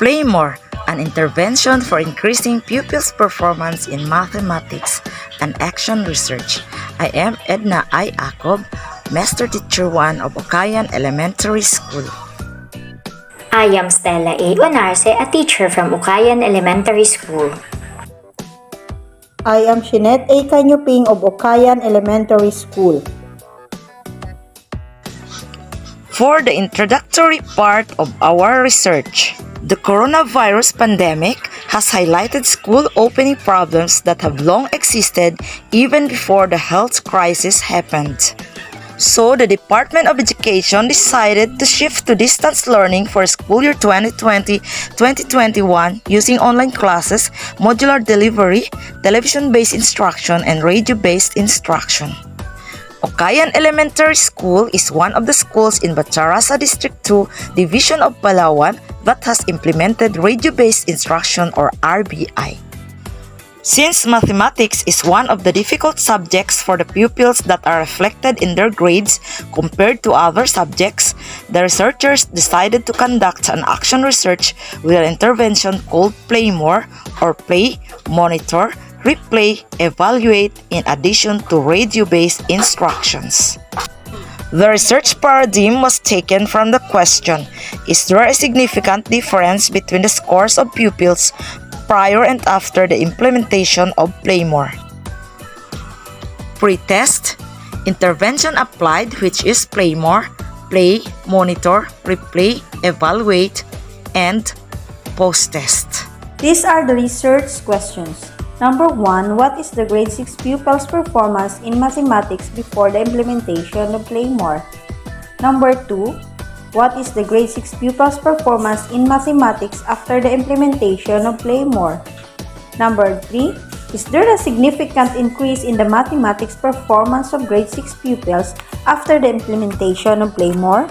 PLAYMORE, an intervention for increasing pupils' performance in mathematics and action research. I am Edna I. Acob, Master Teacher 1 of Okayan Elementary School. I am Stella A. Onarce, a teacher from Okayan Elementary School. I am Shinette A. Kanyuping of Okayan Elementary School. For the introductory part of our research, the coronavirus pandemic has highlighted school opening problems that have long existed even before the health crisis happened. So, the Department of Education decided to shift to distance learning for school year 2020-2021 using online classes, modular delivery, television-based instruction, and radio-based instruction. Okayan Elementary School is one of the schools in Batcharasa District 2, Division of Palawan that has implemented radio-based instruction or RBI. Since mathematics is one of the difficult subjects for the pupils that are reflected in their grades compared to other subjects, the researchers decided to conduct an action research with an intervention called PLAYMORE or Play, Monitor, Replay, Evaluate in addition to radio-based instructions. The research paradigm was taken from the question, is there a significant difference between the scores of pupils prior and after the implementation of PLAYMORE? Pre-test, intervention applied, which is PLAYMORE, Play, Monitor, Replay, Evaluate, and post-test. These are the research questions. Number 1. What is the grade 6 pupils' performance in mathematics before the implementation of PLAYMORE? Number 2. What is the grade 6 pupils' performance in mathematics after the implementation of PLAYMORE? Number 3. Is there a significant increase in the mathematics performance of grade 6 pupils after the implementation of PLAYMORE?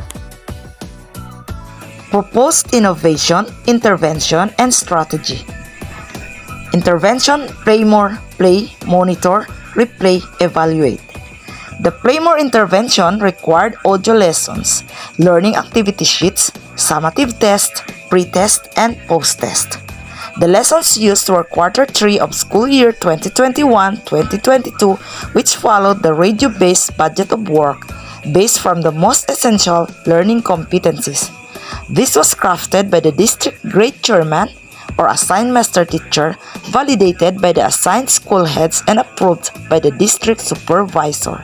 Proposed innovation, intervention, and strategy. Intervention, PLAYMORE, Play, Monitor, Replay, Evaluate. The PLAYMORE intervention required audio lessons, learning activity sheets, summative test, pre-test, and post-test. The lessons used were Quarter 3 of school year 2021-2022, which followed the radio-based budget of work based from the most essential learning competencies. This was crafted by the district grade chairman or assigned master teacher, validated by the assigned school heads and approved by the district supervisor.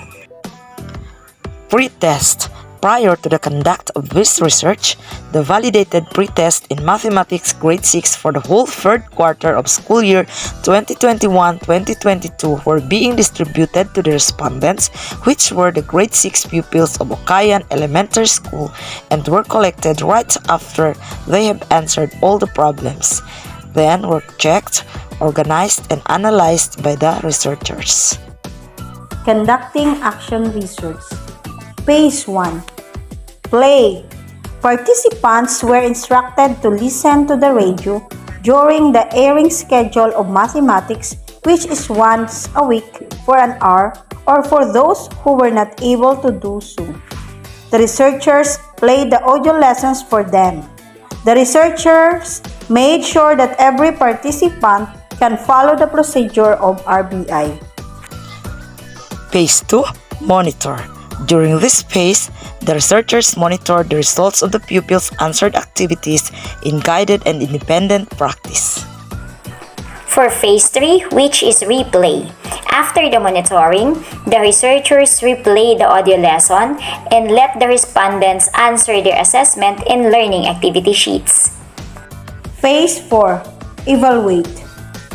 Pre-test. Prior to the conduct of this research, the validated pre-test in mathematics grade 6 for the whole third quarter of school year 2021-2022 were being distributed to the respondents, which were the grade 6 pupils of Okayan Elementary School, and were collected right after they have answered all the problems. Then were checked, organized, and analyzed by the researchers. Conducting action research. Phase 1. Play. Participants were instructed to listen to the radio during the airing schedule of mathematics, which is once a week for an hour, or for those who were not able to do so. The researchers played the audio lessons for them. The researchers made sure that every participant can follow the procedure of RBI. Phase 2. Monitor. During this phase, the researchers monitored the results of the pupils' answered activities in guided and independent practice. For Phase 3, which is replay, after the monitoring, the researchers replayed the audio lesson and let the respondents answer their assessment and learning activity sheets. Phase 4. Evaluate.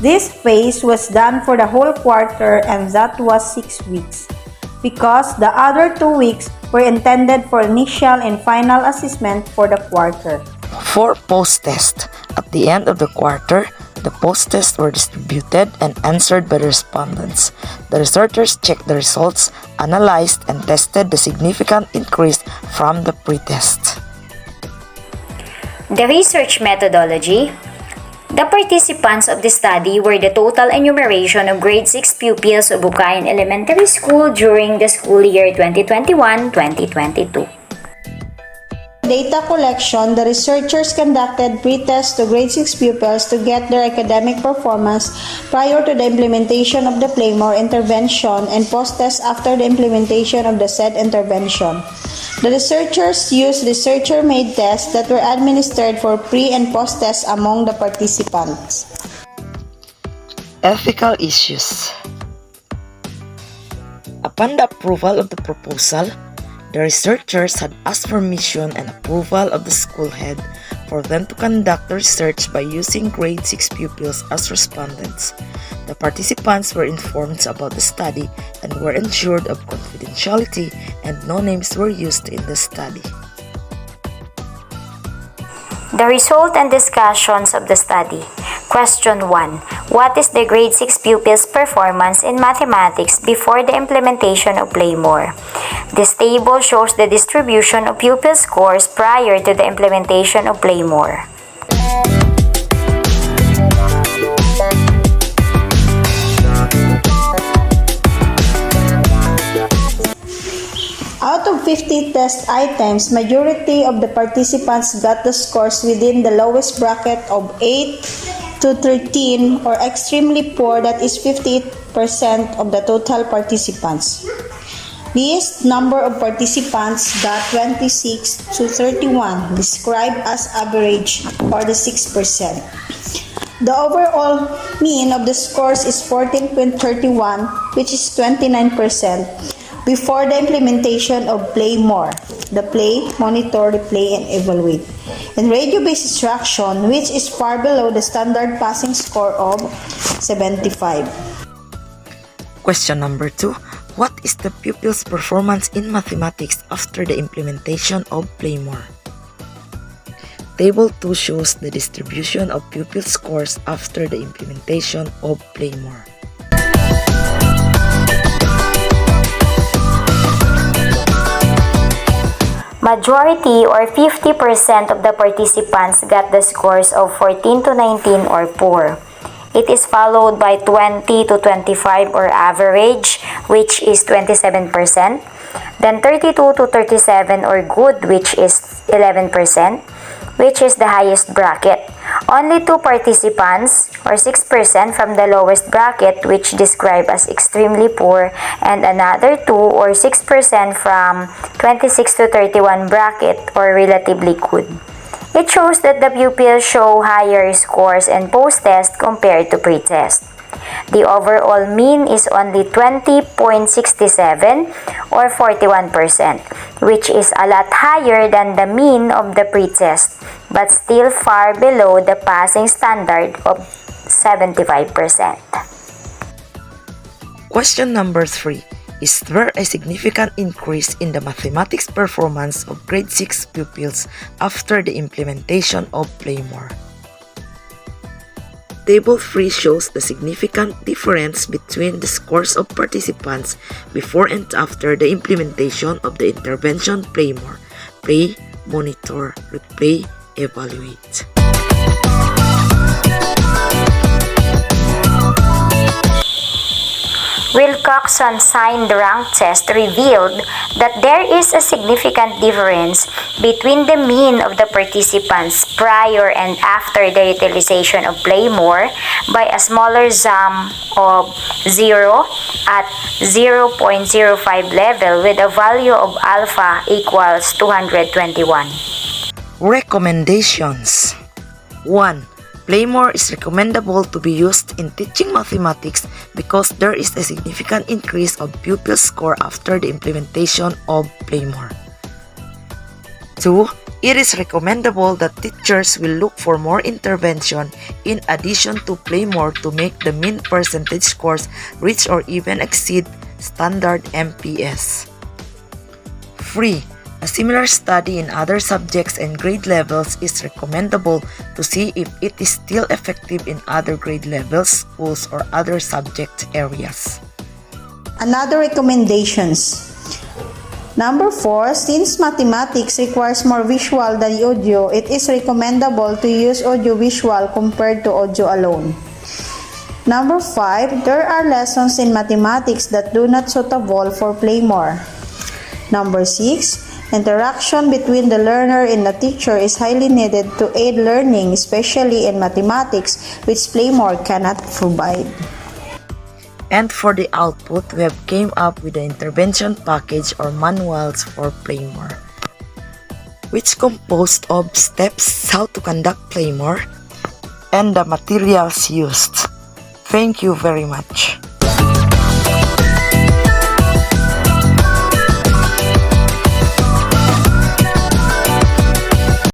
This phase was done for the whole quarter, and that was 6 weeks, because the other 2 weeks were intended for initial and final assessment for the quarter. For post-test, at the end of the quarter, the post-tests were distributed and answered by the respondents. The researchers checked the results, analyzed, and tested the significant increase from the pre-test. The research methodology. The participants of the study were the total enumeration of grade 6 pupils of Okayan Elementary School during the school year 2021-2022. data collection, the researchers conducted pre-tests to grade 6 pupils to get their academic performance prior to the implementation of the PLAYMORE intervention and post-tests after the implementation of the said intervention. The researchers used researcher-made tests that were administered for pre- and post-tests among the participants. Ethical issues. Upon the approval of the proposal, the researchers had asked permission and approval of the school head for them to conduct the research by using grade 6 pupils as respondents. The participants were informed about the study and were ensured of confidentiality, and no names were used in the study. The result and discussions of the study. Question 1. What is the grade 6 pupils' performance in mathematics before the implementation of PLAYMORE? This table shows the distribution of pupil scores prior to the implementation of PLAYMORE. Out of 50 test items, majority of the participants got the scores within the lowest bracket of 8 to 13 or extremely poor, that is 58% of the total participants. Least number of participants got 26 to 31, described as average or the 6%. The overall mean of the scores is 14.31, which is 29%. Before the implementation of PLAYMORE, the play, monitor, replay, and evaluate, and radio-based instruction, which is far below the standard passing score of 75. Question number 2. What is the pupil's performance in mathematics after the implementation of PLAYMORE? Table 2 shows the distribution of pupil scores after the implementation of PLAYMORE. Majority or 50% of the participants got the scores of 14 to 19 or poor. It is followed by 20 to 25 or average, which is 27%. Then 32 to 37 or good, which is 11%, which is the highest bracket. Only 2 participants or 6% from the lowest bracket, which described as extremely poor, and another 2 or 6% from 26 to 31 bracket or relatively good. It shows that the pupils show higher scores in post-test compared to pre-test. The overall mean is only 20.67 or 41%, which is a lot higher than the mean of the pre-test, but still far below the passing standard of 75%. Question number 3. Is there a significant increase in the mathematics performance of grade 6 pupils after the implementation of PLAYMORE? Table 3 shows the significant difference between the scores of participants before and after the implementation of the intervention PLAYMORE. Play, monitor, replay, evaluate. Wilcoxon-signed rank test revealed that there is a significant difference between the mean of the participants prior and after the utilization of PLAYMORE by a smaller sum of 0 at 0.05 level with a value of alpha equals 221. Recommendations. 1. PLAYMORE is recommendable to be used in teaching mathematics because there is a significant increase of pupil score after the implementation of PLAYMORE. 2. It is recommendable that teachers will look for more intervention in addition to PLAYMORE to make the mean percentage scores reach or even exceed standard MPS. 3. A similar study in other subjects and grade levels is recommendable to see if it is still effective in other grade levels, schools, or other subject areas. Another recommendations. Number 4, since mathematics requires more visual than audio, it is recommendable to use audio-visual compared to audio alone. Number 5, there are lessons in mathematics that do not suitable for PLAYMORE. Number 6, Interaction between the learner and the teacher is highly needed to aid learning, especially in mathematics, which PLAYMORE cannot provide. And for the output, we have came up with the intervention package or manuals for PLAYMORE, which composed of steps how to conduct PLAYMORE and the materials used. Thank you very much.